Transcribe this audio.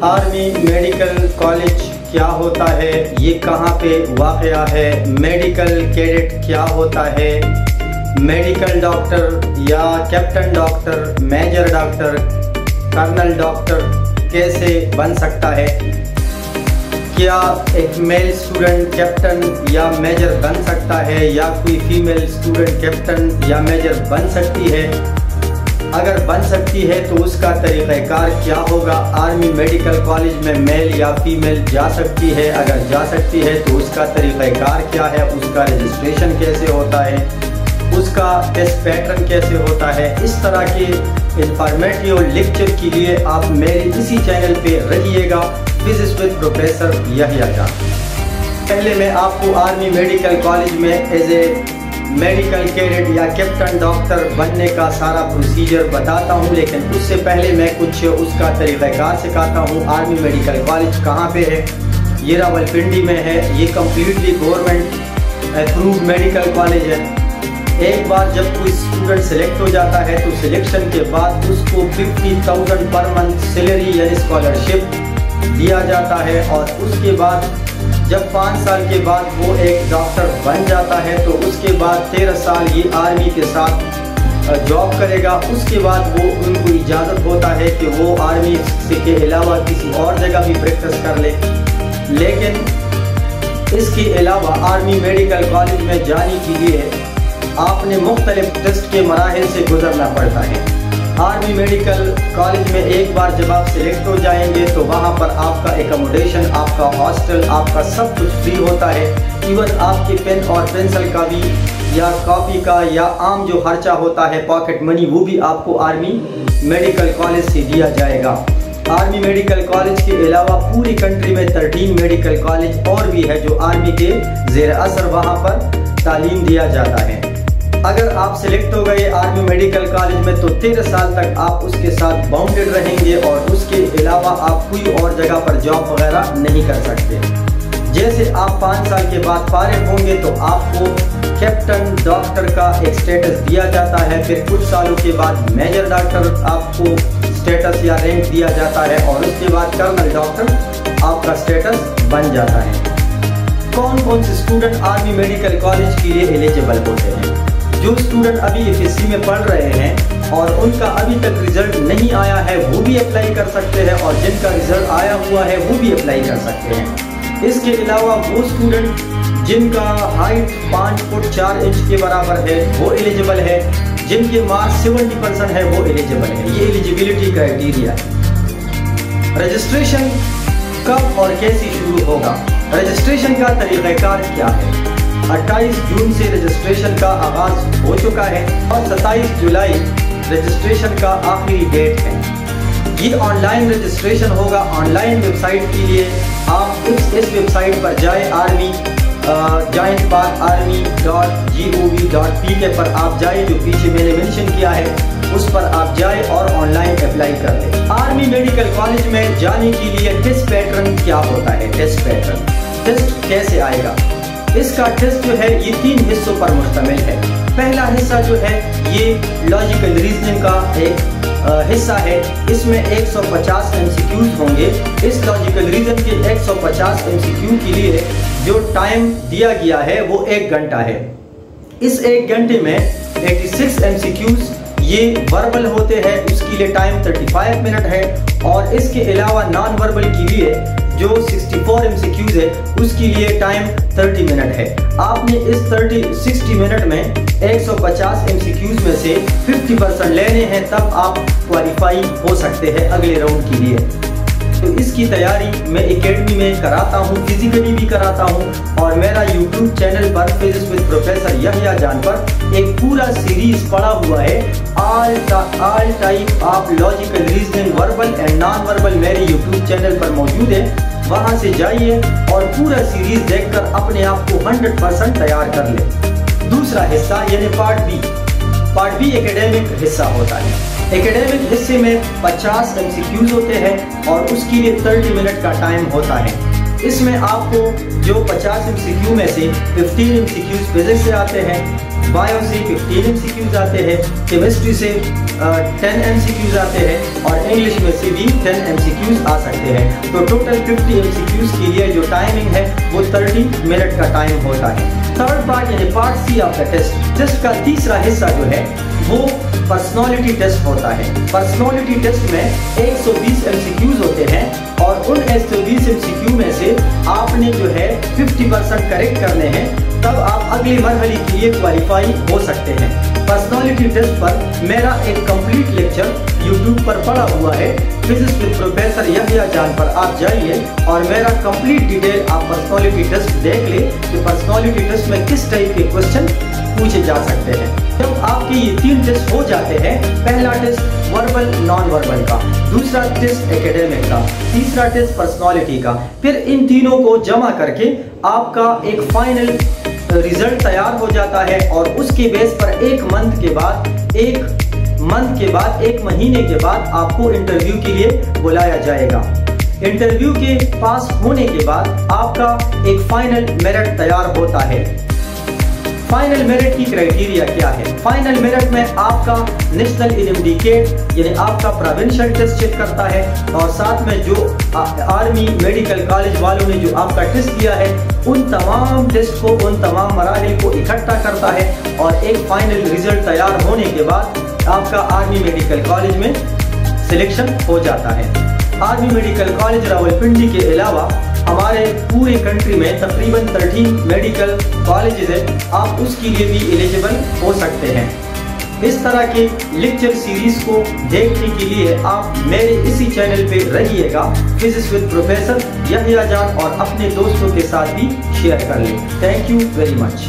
Army medical college क्या होता है, ये कहाँ पे वाक़या है, मेडिकल कैडेट क्या होता है, मेडिकल डॉक्टर या captain doctor, major doctor, colonel doctor कैसे बन सकता है, क्या एक मेल स्टूडेंट कैप्टन या मेजर बन सकता है या कोई फीमेल स्टूडेंट कैप्टन या मेजर बन सकती है, अगर बन सकती है तो उसका तरीक़ाकार क्या होगा, आर्मी मेडिकल कॉलेज में मेल या फीमेल जा सकती है, अगर जा सकती है तो उसका तरीक़ाकार क्या है, उसका रजिस्ट्रेशन कैसे होता है, उसका टेस्ट पैटर्न कैसे होता है। इस तरह के इंफॉर्मेटिव लेक्चर के लिए आप मेरे इसी चैनल पे रहिएगा, फिजिक्स विद प्रोफेसर यहिया जान। पहले मैं आपको आर्मी मेडिकल कॉलेज में एज ए मेडिकल कैडेट या कैप्टन डॉक्टर बनने का सारा प्रोसीजर बताता हूं, लेकिन उससे पहले मैं कुछ उसका तरीक़ाकार सिखाता हूं। आर्मी मेडिकल कॉलेज कहां पे है, ये रावलपिंडी में है। ये completely government approved medical college है। एक बार जब कोई स्टूडेंट सेलेक्ट हो जाता है तो सिलेक्शन के बाद उसको 50,000 पर मंथ सैलरी यानी स्कॉलरशिप दिया जाता है, और उसके बाद जब 5 साल के बाद वो एक डॉक्टर बन जाता है तो उसके बाद 13 साल ये आर्मी के साथ जॉब करेगा। उसके बाद वो उनको इजाज़त होता है कि वो आर्मी के अलावा किसी और जगह भी प्रैक्टिस कर ले, लेकिन इसके अलावा आर्मी मेडिकल कॉलेज में जाने के लिए आपने मुख्तलिफ टेस्ट के मराहिल से गुजरना पड़ता है। आर्मी मेडिकल कॉलेज में एक बार जब आप सिलेक्ट हो जाएंगे तो वहाँ पर आपका एकोमोडेशन, आपका हॉस्टल, आपका सब कुछ फ्री होता है। इवन आपके पेन और पेंसिल का भी या कॉपी का या आम जो खर्चा होता है पॉकेट मनी, वो भी आपको आर्मी मेडिकल कॉलेज से दिया जाएगा। आर्मी मेडिकल कॉलेज के अलावा पूरी कंट्री में 13 मेडिकल कॉलेज और भी है जो आर्मी के ज़ेर असर वहाँ पर तालीम दिया जाता है। अगर आप सिलेक्ट हो गए आर्मी मेडिकल कॉलेज में तो 13 साल तक आप उसके साथ बाउंडेड रहेंगे, और उसके अलावा आप कोई और जगह पर जॉब वगैरह नहीं कर सकते। जैसे आप 5 साल के बाद फारिग होंगे तो आपको कैप्टन डॉक्टर का एक स्टेटस दिया जाता है, फिर कुछ सालों के बाद मेजर डॉक्टर आपको स्टेटस या रैंक दिया जाता है, और उसके बाद कर्नल डॉक्टर आपका स्टेटस बन जाता है। कौन कौन से स्टूडेंट आर्मी मेडिकल कॉलेज के लिए एलिजिबल होते हैं? जो स्टूडेंट अभी FSC में पढ़ रहे हैं और उनका अभी तक रिजल्ट नहीं आया है वो भी अप्लाई कर सकते हैं, और जिनका रिजल्ट आया हुआ है वो भी अप्लाई कर सकते हैं। इसके अलावा वो स्टूडेंट जिनका हाइट 5 फुट 4 इंच के बराबर है वो एलिजिबल है, जिनके मार्क्स 70% है वो एलिजिबल है। ये एलिजिबिलिटी क्राइटेरिया है। रजिस्ट्रेशन कब और कैसे शुरू होगा, रजिस्ट्रेशन का तरीक़ाकार क्या है? 28 जून से रजिस्ट्रेशन का आगाज हो चुका है और 27 जुलाई रजिस्ट्रेशन का आखिरी डेट है। ये ऑनलाइन रजिस्ट्रेशन होगा। ऑनलाइन वेबसाइट के लिए आप इस वेबसाइट पर जाए, jointpathArmy.gov.pk पर आप जाए, जो पीछे मैंने मेंशन किया है उस पर आप जाए और ऑनलाइन अप्लाई कर लें। आर्मी मेडिकल कॉलेज में जाने के लिए टेस्ट पैटर्न क्या होता है? टेस्ट पैटर्न, टेस्ट कैसे आएगा? इसका टेस्ट जो है ये 3 हिस्सों पर मुश्तमिल है। पहला हिस्सा जो है ये लॉजिकल रीजनिंग का एक हिस्सा है। इसमें 150 MCQs होंगे। इस लॉजिकल रीजन के 150 MCQ के लिए जो टाइम दिया गया है वो 1 घंटा है। इस 1 घंटे में 86 MCQs ये वर्बल होते हैं, उसके लिए टाइम 35 मिनट है, और इसके अलावा नॉन वर्बल के लिए जो 64 MCQs है उसके लिए टाइम 30 मिनट है। आपने इस 60 मिनट में 150 MCQs में से 50% लेने हैं, तब आप क्वालिफाई हो सकते हैं अगले राउंड के लिए। तो इसकी तैयारी मैं एकेडमी में कराता हूँ, फिजिकली भी कराता हूँ, और मेरा यूट्यूब चैनल पर फिजिक्स विद प्रोफेसर यहिया जान पर एक पूरा सीरीज पड़ा हुआ है। All type of logical reasoning verbal and non verbal मेरे यूट्यूब चैनल पर मौजूद है। वहां से जाइए और पूरा सीरीज देखकर अपने आप को 100% तैयार कर ले। दूसरा हिस्सा यानी पार्ट बी एकेडमिक हिस्सा होता है। एकेडमिक हिस्से में 50 MCQs होते हैं और उसके लिए 30 मिनट का टाइम होता है। इसमें आपको जो 50 MCQ में से 15 MCQ फिजिक्स से आते हैं, बायो से 15 MCQ आते हैं, केमिस्ट्री से 10 MCQ आते हैं और इंग्लिश में से भी 10 MCQ आ सकते हैं। तो टोटल 50 MCQ के लिए जो टाइमिंग है वो 30 मिनट का टाइम होता है। थर्ड पार्ट यानी part C of the test का तीसरा हिस्सा जो है वो पर्सनालिटी टेस्ट होता है। पर्सनालिटी टेस्ट में 120 MCQ होते हैं और उन 120 MCQ में से आपने जो है 50% करेक्ट करने हैं, तब आप अगले मरहले के लिए क्वालिफाई हो सकते हैं। पर्सनालिटी टेस्ट पर मेरा एक कंप्लीट लेक्चर YouTube पर पड़ा हुआ है, फिजिक्स विद प्रोफेसर यहया जान पर आप जाइए और मेरा कंप्लीट डिटेल आप पर्सनालिटी टेस्ट देख ले कि पर्सनालिटी टेस्ट में किस टाइप के क्वेश्चन पूछे जा सकते हैं। जब आपके ये 3 टेस्ट हो जाते हैं, पहला टेस्ट वर्बल नॉन वर्बल का, दूसरा टेस्ट एकेडमिक का, तीसरा टेस्ट पर्सनालिटी का, फिर इन तीनों को जमा करके आपका एक फाइनल रिजल्ट तैयार हो जाता है और उसके बेस पर एक महीने के बाद आपको इंटरव्यू के लिए बुलाया जाएगा। इंटरव्यू के पास होने के बाद आपका एक फाइनल मेरिट तैयार होता है। फाइनल मेरिट की क्राइटेरिया क्या है? फाइनल मेरिट में आपका नेशनल इनडिकेट यानी आपका प्रोविंशियल टेस्ट चेक करता है और साथ में जो आर्मी मेडिकल कॉलेज वालों ने जो आपका टेस्ट दिया है उन तमाम टेस्ट को, उन तमाम मराहिल को इकट्ठा करता है और एक फाइनल रिजल्ट तैयार होने के बाद आपका आर्मी मेडिकल कॉलेज में सिलेक्शन हो जाता है। आर्मी मेडिकल कॉलेज रावलपिंडी के अलावा हमारे पूरे कंट्री में तकरीबन 13 मेडिकल कॉलेजेस हैं, आप उसके लिए भी एलिजिबल हो सकते हैं। इस तरह के लेक्चर सीरीज को देखने के लिए आप मेरे इसी चैनल पे रहिएगा, फिजिक्स विद प्रोफेसर यहया जान, और अपने दोस्तों के साथ भी शेयर कर लें। Thank you very much.